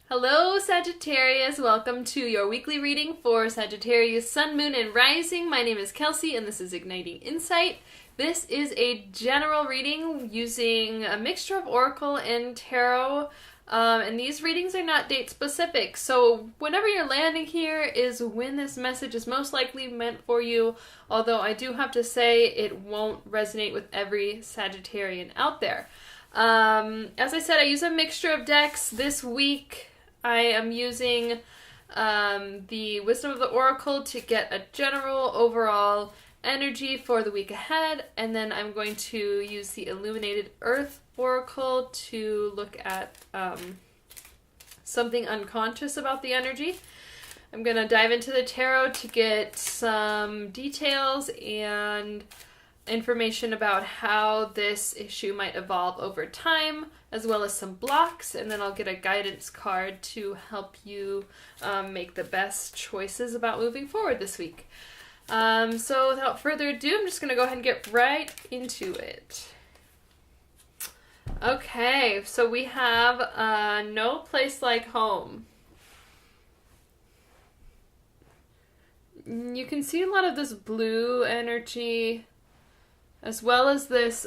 Hello Sagittarius, welcome to your weekly reading for Sagittarius Sun, Moon, and Rising. My name is Kelsey and this is Igniting Insight. This is a general reading using a mixture of Oracle and Tarot, and these readings are not date specific, so whenever you're landing here is when this message is most likely meant for you, although I do have to say it won't resonate with every Sagittarian out there. As I said, I use a mixture of decks. This week I am using the Wisdom of the Oracle to get a general overall energy for the week ahead, and then I'm going to use the Illuminated Earth Oracle to look at something unconscious about the energy. I'm going to dive into the tarot to get some details and information about how this issue might evolve over time, as well as some blocks, and then I'll get a guidance card to help you make the best choices about moving forward this week. So without further ado, I'm just going to go ahead and get right into it. Okay, so we have No Place Like Home. You can see a lot of this blue energy, as well as this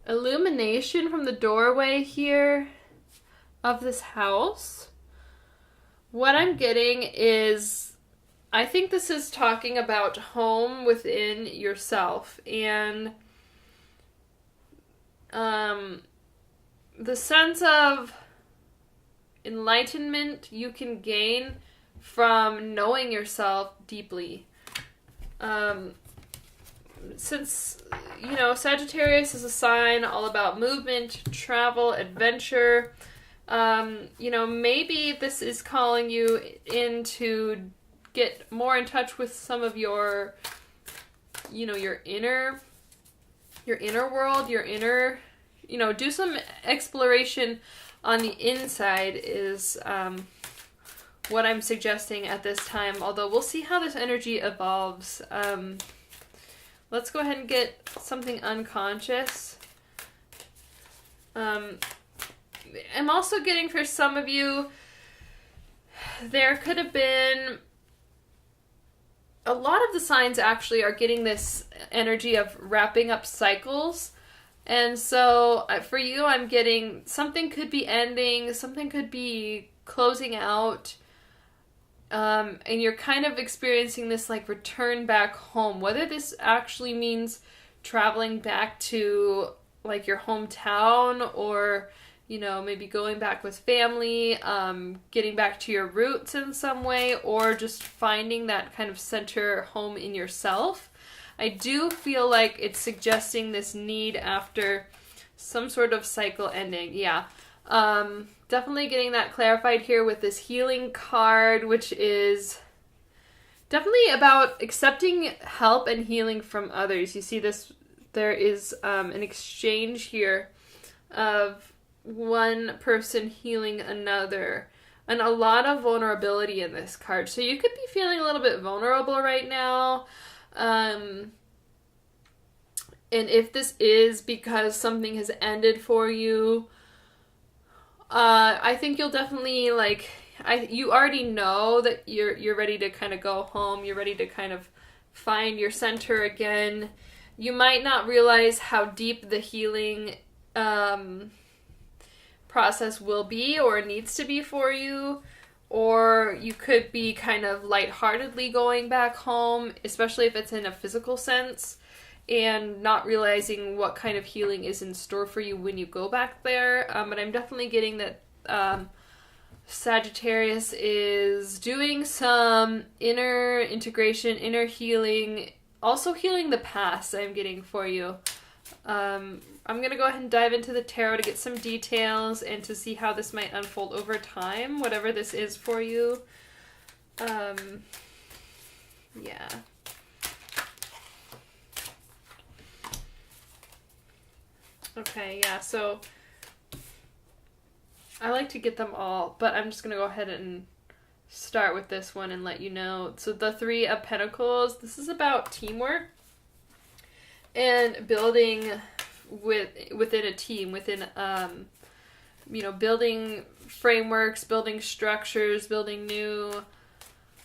illumination from the doorway here of this house. What I'm getting is, I think this is talking about home within yourself, and the sense of enlightenment you can gain from knowing yourself deeply. Since, you know, Sagittarius is a sign all about movement, travel, adventure, maybe this is calling you in to get more in touch with some of your, your inner world, your inner, do some exploration on the inside is what I'm suggesting at this time, although we'll see how this energy evolves. Let's go ahead and get something unconscious. I'm also getting, for some of you, there could have been, a lot of the signs actually are getting this energy of wrapping up cycles. And so for you, I'm getting something could be ending, something could be closing out. And you're kind of experiencing this like return back home, whether this actually means traveling back to like your hometown, or maybe going back with family, getting back to your roots in some way, or just finding that kind of center home in yourself. I do feel like it's suggesting this need after some sort of cycle ending. Yeah. Definitely getting that clarified here with this healing card, which is definitely about accepting help and healing from others. You see this, there is an exchange here of one person healing another, and a lot of vulnerability in this card. So you could be feeling a little bit vulnerable right now. And if this is because something has ended for you, I think you'll definitely, you already know that you're ready to kind of go home. You're ready to kind of find your center again. You might not realize how deep the healing process will be or needs to be for you. Or you could be kind of lightheartedly going back home, especially if it's in a physical sense, and not realizing what kind of healing is in store for you when you go back there. But I'm definitely getting that Sagittarius is doing some inner integration, inner healing, also healing the past I'm getting for you. I'm going to go ahead and dive into the tarot to get some details and to see how this might unfold over time, whatever this is for you. Yeah. Okay, yeah, so I like to get them all, but I'm just going to go ahead and start with this one and let you know. So the Three of Pentacles, this is about teamwork and building within a team, within building frameworks, building structures, building new,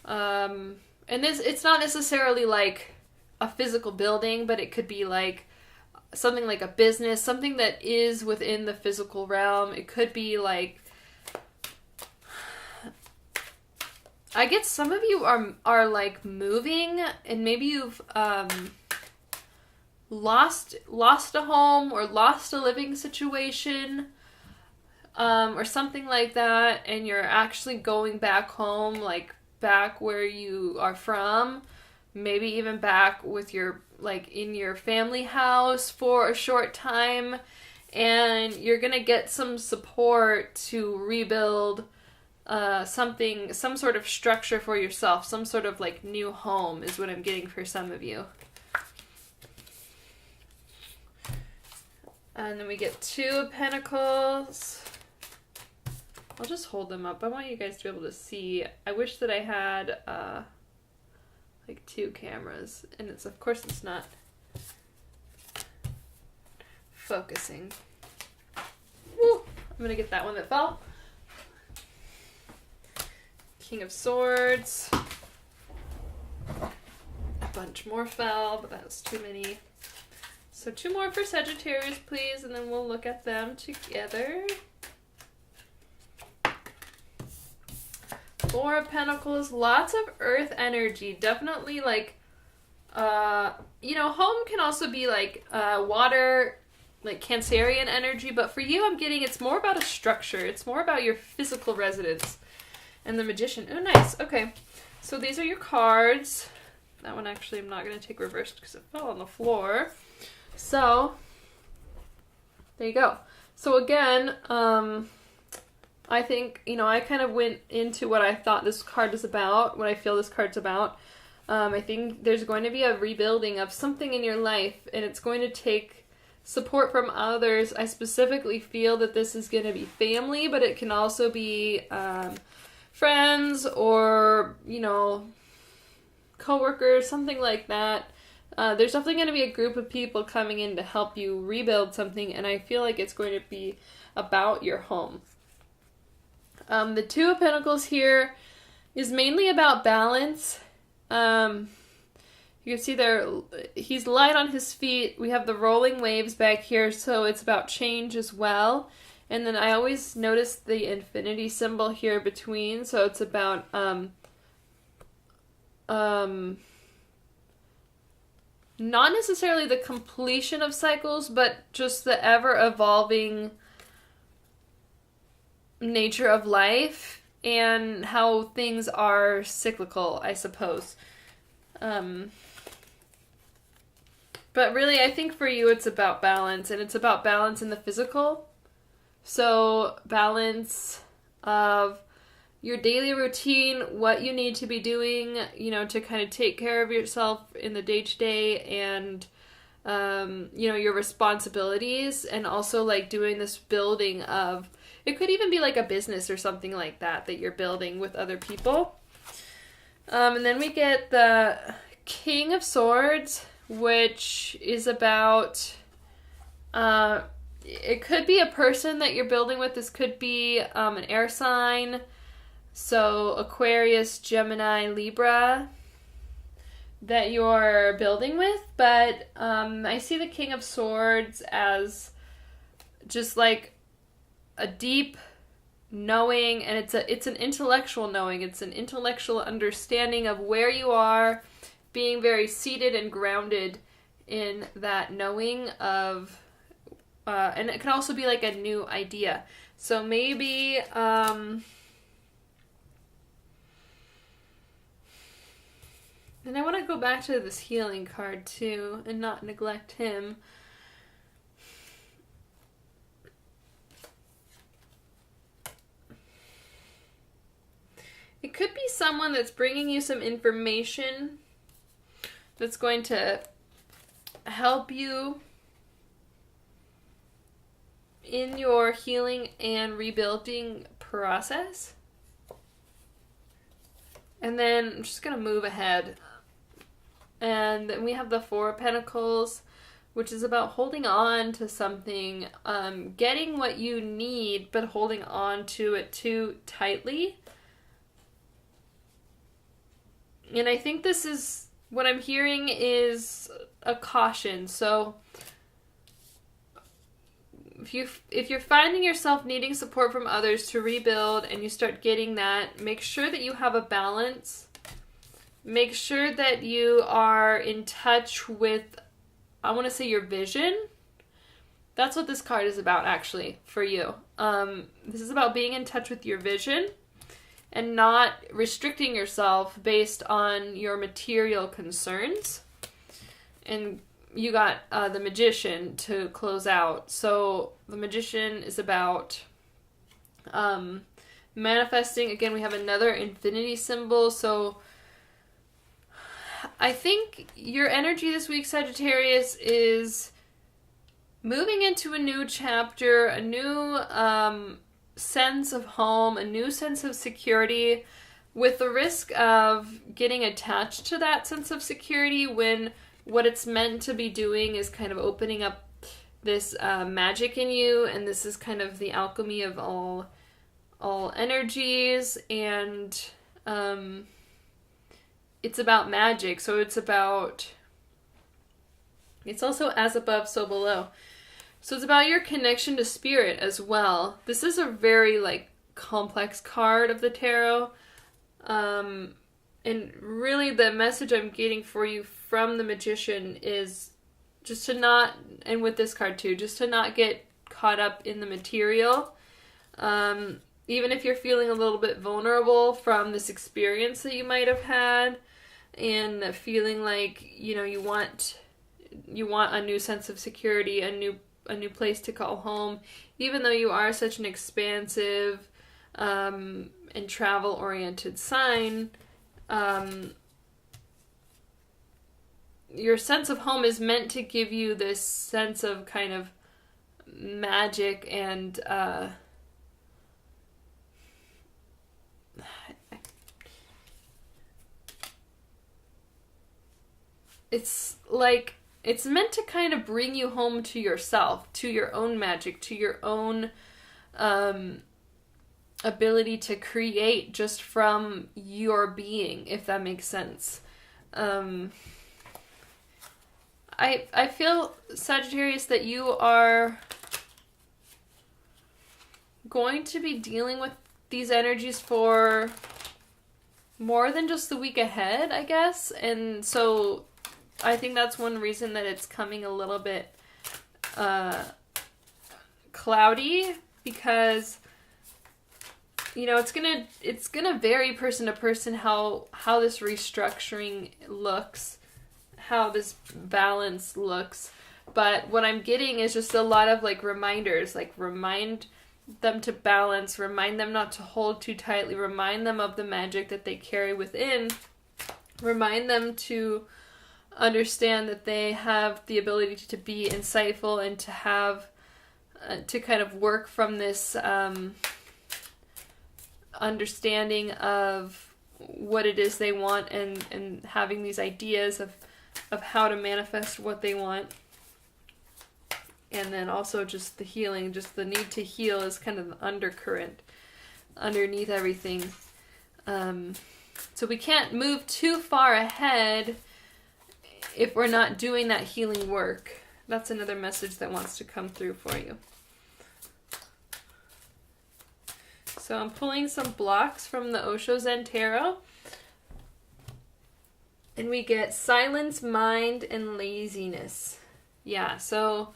and it's not necessarily like a physical building, but it could be like something like a business, something that is within the physical realm. It could be like, I get some of you are like moving, and maybe you've lost a home or lost a living situation, or something like that, and you're actually going back home, like back where you are from, maybe even back with your, like, in your family house for a short time, and you're gonna get some support to rebuild some sort of structure for yourself, some sort of like new home is what I'm getting for some of you. And then we get 2 of Pentacles. I'll just hold them up. I want you guys to be able to see. I wish that I had like 2 cameras, and of course it's not focusing. Woo! I'm gonna get that one that fell. King of Swords. A bunch more fell, but that was too many. So 2 more for Sagittarius, please, and then we'll look at them together. 4 of Pentacles, lots of earth energy. Definitely like, home can also be like water, like Cancerian energy, but for you I'm getting it's more about a structure. It's more about your physical residence. And the Magician. Oh, nice. Okay. So these are your cards. That one actually I'm not going to take reversed because it fell on the floor. So, there you go. So again, I think, I kind of went into what I thought this card is about, what I feel this card's about. I think there's going to be a rebuilding of something in your life, and it's going to take support from others. I specifically feel that this is going to be family, but it can also be friends or, co-workers, something like that. There's definitely going to be a group of people coming in to help you rebuild something, and I feel like it's going to be about your home. The 2 of Pentacles here is mainly about balance. You can see there, he's light on his feet. We have the rolling waves back here, so it's about change as well. And then I always notice the infinity symbol here between, so it's about not necessarily the completion of cycles, but just the ever-evolving nature of life and how things are cyclical, I suppose. But really, I think for you it's about balance, and it's about balance in the physical. So balance of your daily routine, what you need to be doing, to kind of take care of yourself in the day-to-day, and, your responsibilities, and also like doing this building of, it could even be like a business or something like that you're building with other people. And then we get the King of Swords, which is about, it could be a person that you're building with. This could be an air sign. So Aquarius, Gemini, Libra that you're building with. But I see the King of Swords as just like a deep knowing, and it's an intellectual knowing. It's an intellectual understanding of where you are, being very seated and grounded in that knowing of, and it can also be like a new idea. So maybe, and I want to go back to this healing card too, and not neglect him. It could be someone that's bringing you some information that's going to help you in your healing and rebuilding process. And then I'm just going to move ahead. And then we have the 4 of Pentacles, which is about holding on to something, getting what you need, but holding on to it too tightly. And I think this is, what I'm hearing is a caution. So if you're finding yourself needing support from others to rebuild and you start getting that, make sure that you have a balance. Make sure that you are in touch with, I want to say, your vision. That's what this card is about, actually, for you. This is about being in touch with your vision and not restricting yourself based on your material concerns. And you got the Magician to close out. So the Magician is about manifesting. Again, we have another infinity symbol. So I think your energy this week, Sagittarius, is moving into a new chapter, a new sense of home, a new sense of security, with the risk of getting attached to that sense of security when what it's meant to be doing is kind of opening up this magic in you, and this is kind of the alchemy of all energies, and it's about magic, so it's also as above, so below. So it's about your connection to spirit as well. This is a very, complex card of the tarot. And really the message I'm getting for you from the Magician is just to not, and with this card too, just to not get caught up in the material. Even if you're feeling a little bit vulnerable from this experience that you might have had, and feeling like, you want a new sense of security, a new place to call home, even though you are such an expansive and travel-oriented sign. Your sense of home is meant to give you this sense of kind of magic and it's meant to kind of bring you home to yourself, to your own magic, to your own ability to create just from your being, if that makes sense. I feel, Sagittarius, that you are going to be dealing with these energies for more than just the week ahead, I guess. And so I think that's one reason that it's coming a little bit cloudy, because it's gonna vary person to person how this restructuring looks, how this balance looks. But what I'm getting is just a lot of reminders, remind them to balance, remind them not to hold too tightly, remind them of the magic that they carry within, remind them to understand that they have the ability to be insightful and to have to kind of work from this understanding of what it is they want, and having these ideas of how to manifest what they want. And then also just the healing, just the need to heal is kind of the undercurrent underneath everything. So we can't move too far ahead if we're not doing that healing work. That's another message that wants to come through for you. So I'm pulling some blocks from the Osho Zen Tarot. And we get silence, mind, and laziness. Yeah, so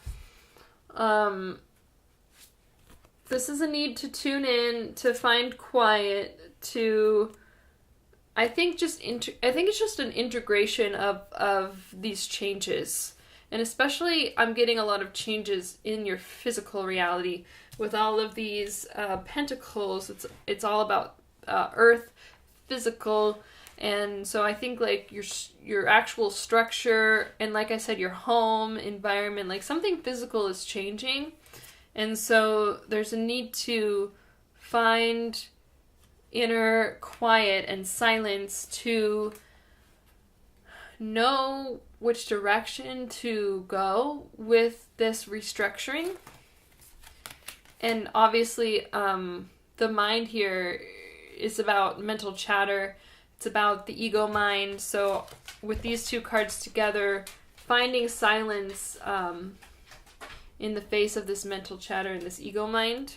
this is a need to tune in, to find quiet, to I think it's just an integration of these changes. And especially I'm getting a lot of changes in your physical reality with all of these pentacles. It's all about earth, physical. And so I think your actual structure, and like I said, your home environment, something physical is changing. And so there's a need to find inner quiet and silence to know which direction to go with this restructuring. And obviously, the mind here is about mental chatter. It's about the ego mind. So with these two cards together, finding silence in the face of this mental chatter and this ego mind,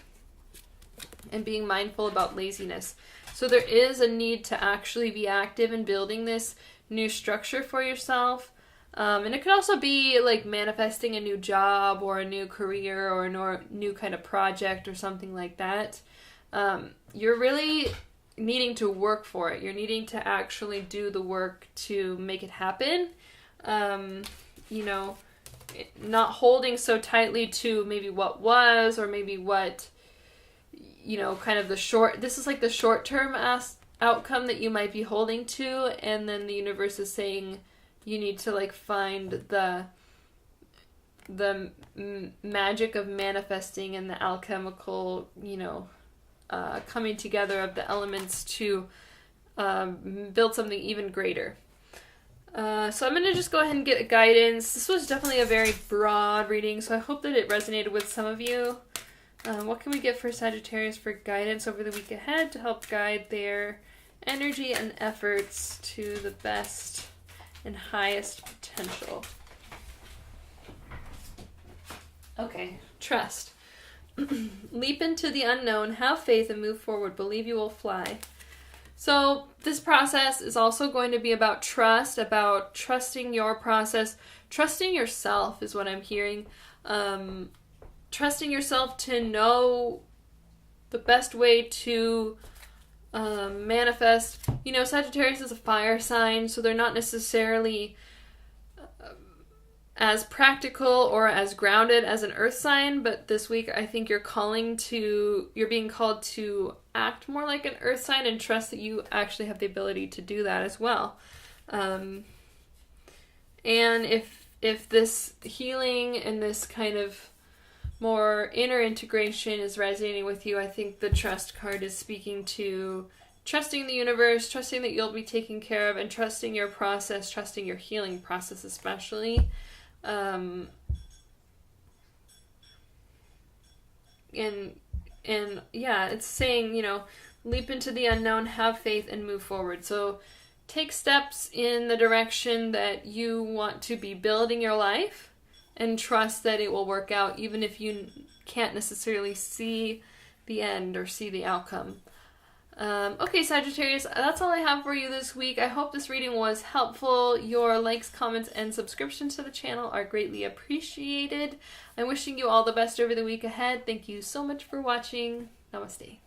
and being mindful about laziness. So there is a need to actually be active in building this new structure for yourself. And it could also be like manifesting a new job or a new career or a new kind of project or something like that. You're really needing to work for it. You're needing to actually do the work to make it happen. You know, not holding so tightly to maybe what was, or maybe what, you know, kind of this is like the short-term outcome that you might be holding to, and then the universe is saying you need to like find the magic of manifesting and the alchemical, you know, coming together of the elements to build something even greater. So I'm going to just go ahead and get guidance. This was definitely a very broad reading, so I hope that it resonated with some of you. What can we get for Sagittarius for guidance over the week ahead to help guide their energy and efforts to the best and highest potential? Okay, trust. Leap into the unknown, have faith, and move forward. Believe you will fly. So this process is also going to be about trust, about trusting your process. Trusting yourself is what I'm hearing. Trusting yourself to know the best way to manifest. You know, Sagittarius is a fire sign, so they're not necessarily as practical or as grounded as an earth sign, but this week I think you're being called to act more like an earth sign and trust that you actually have the ability to do that as well. And if this healing and this kind of more inner integration is resonating with you, I think the trust card is speaking to trusting the universe, trusting that you'll be taken care of, and trusting your process, trusting your healing process especially. And yeah, it's saying, you know, leap into the unknown, have faith, and move forward. So take steps in the direction that you want to be building your life, and trust that it will work out even if you can't necessarily see the end or see the outcome. Okay, Sagittarius, that's all I have for you this week. I hope this reading was helpful. Your likes, comments, and subscriptions to the channel are greatly appreciated. I'm wishing you all the best over the week ahead. Thank you so much for watching. Namaste.